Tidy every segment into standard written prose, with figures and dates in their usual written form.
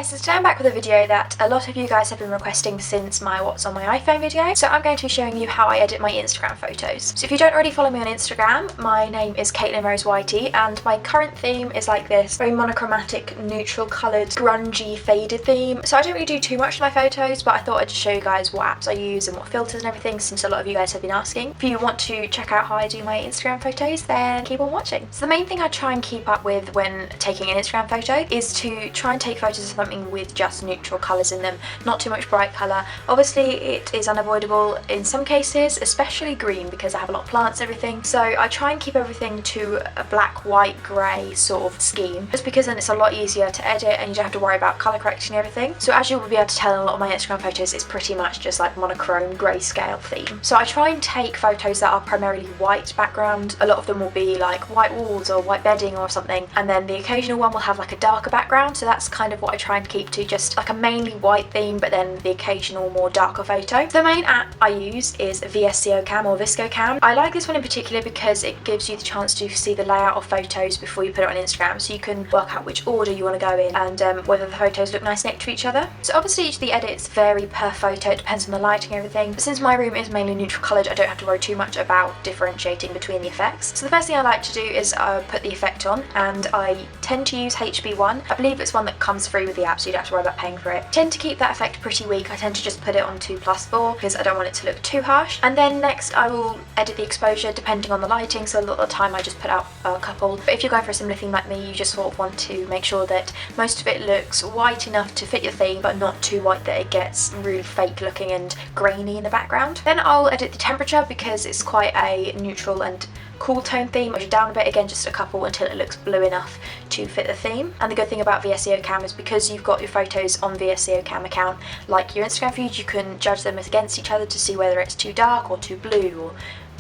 guys, so today I'm back with a video that a lot of you guys have been requesting since my what's on my iPhone video. So I'm going to be showing you how I edit my Instagram photos. So if you don't already follow me on Instagram, my name is Caitlin Rose Whitey and my current theme is like this very monochromatic, neutral coloured, grungy, faded theme. So I don't really do too much with my photos, but I thought I'd just show you guys what apps I use and what filters and everything, since a lot of you guys have been asking. If you want to check out how I do my Instagram photos, then keep on watching. So the main thing I try and keep up with when taking an Instagram photo is to try and take photos of something with just neutral colours in them, not too much bright colour. Obviously it is unavoidable in some cases, especially green, because I have a lot of plants and everything, so I try and keep everything to a black, white, grey sort of scheme, just because then it's a lot easier to edit and you don't have to worry about colour correcting and everything. So as you will be able to tell in a lot of my Instagram photos, it's pretty much just like monochrome grayscale theme. So I try and take photos that are primarily white background. A lot of them will be like white walls or white bedding or something, and then the occasional one will have like a darker background, so that's kind of what I try and keep to, just like a mainly white theme but then the occasional more darker photo. The main app I use is VSCO or VSCO. I like this one in particular because it gives you the chance to see the layout of photos before you put it on Instagram, so you can work out which order you want to go in and whether the photos look nice next to each other. So obviously the edits vary per photo, it depends on the lighting and everything, but since my room is mainly neutral coloured, I don't have to worry too much about differentiating between the effects. So the first thing I like to do is put the effect on, and I tend to use HB1. I believe it's one that comes free with the app, so you don't have to worry about paying for it. I tend to keep that effect pretty weak. I tend to just put it on 2+4 because I don't want it to look too harsh. And then next I will edit the exposure depending on the lighting, so a lot of the time I just put out a couple. But if you're going for a similar theme like me, you just sort of want to make sure that most of it looks white enough to fit your theme, but not too white that it gets really fake looking and grainy in the background. Then I'll edit the temperature because it's quite a neutral and cool tone theme. I'll down a bit, again just a couple until it looks blue enough to fit the theme. And the good thing about VSCO is because you've got your photos on VSCO account like your Instagram feed, you can judge them against each other to see whether it's too dark or too blue or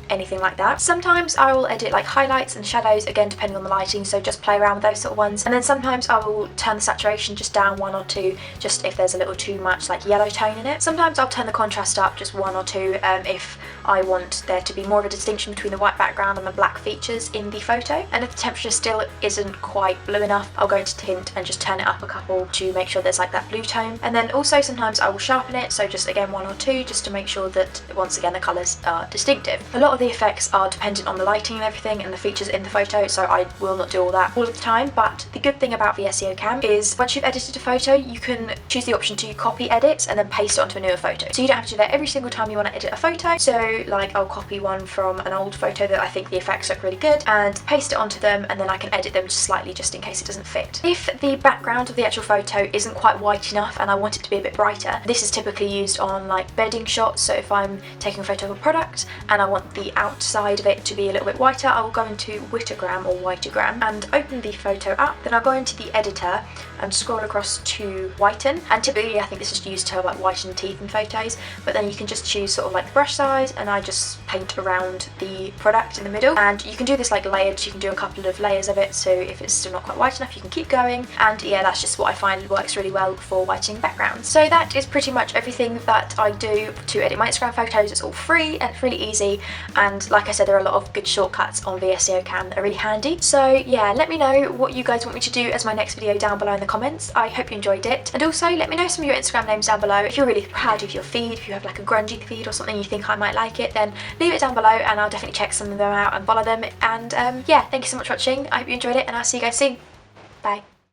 anything like that. Sometimes I will edit like highlights and shadows, again depending on the lighting, so just play around with those sort of ones. And then sometimes I will turn the saturation just down 1 or 2, just if there's a little too much like yellow tone in it. Sometimes I'll turn the contrast up just 1 or 2 if I want there to be more of a distinction between the white background and the black features in the photo. And if the temperature still isn't quite blue enough, I'll go into tint and just turn it up a couple to make sure there's like that blue tone. And then also sometimes I will sharpen it, so just again 1 or 2, just to make sure that once again the colours are distinctive. A lot of the effects are dependent on the lighting and everything and the features in the photo, so I will not do all that all of the time. But the good thing about VSCO is once you've edited a photo, you can choose the option to copy edit and then paste it onto a newer photo. So you don't have to do that every single time you want to edit a photo. So like I'll copy one from an old photo that I think the effects look really good and paste it onto them, and then I can edit them slightly just in case it doesn't fit. If the background of the actual photo isn't quite white enough and I want it to be a bit brighter, this is typically used on like bedding shots. So if I'm taking a photo of a product and I want the outside of it to be a little bit whiter, I will go into Whitogram or Whitogram and open the photo up. Then I'll go into the editor and scroll across to whiten, and typically I think this is used to like whiten teeth in photos, but then you can just choose sort of like the brush size, and I just paint around the product in the middle. And you can do this like layered, so you can do a couple of layers of it, so if it's still not quite white enough you can keep going. And yeah, that's just what I find works really well for whitening backgrounds. So that is pretty much everything that I do to edit my Instagram photos. It's all free and really easy, and like I said, there are a lot of good shortcuts on VSCO that are really handy. So yeah, let me know what you guys want me to do as my next video down below in the comments. I hope you enjoyed it, and also let me know some of your Instagram names down below. If you're really proud of your feed, if you have like a grungy feed or something you think I might like it, then leave it down below and I'll definitely check some of them out and follow them. And yeah, thank you so much for watching. I hope you enjoyed it, and I'll see you guys soon. Bye.